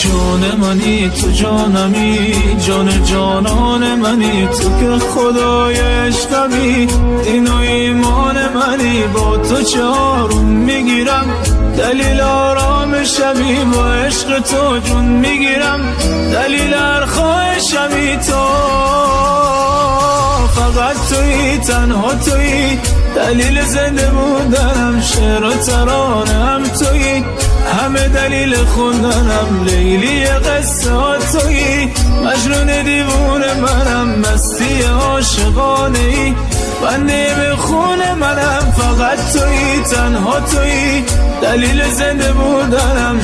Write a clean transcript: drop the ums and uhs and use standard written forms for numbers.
جان منی تو جانمی، جان جانان منی تو که خدای عشقمی، دین و ایمان منی با تو چه آروم میگیرم، دلیل آرامشمی با عشق تو جون میگیرم، دلیل هر خواهشمی تو، فقط تویی تنها تویی، دلیل زنده بودنم شعر و ترانم تویی، همه دلیل خوندنم لیلی قصه ها تویی، مجنون دیوونه منم مستی عاشقانه ای، بنده به خون منم فقط تویی تنها تویی، دلیل زنده بودنم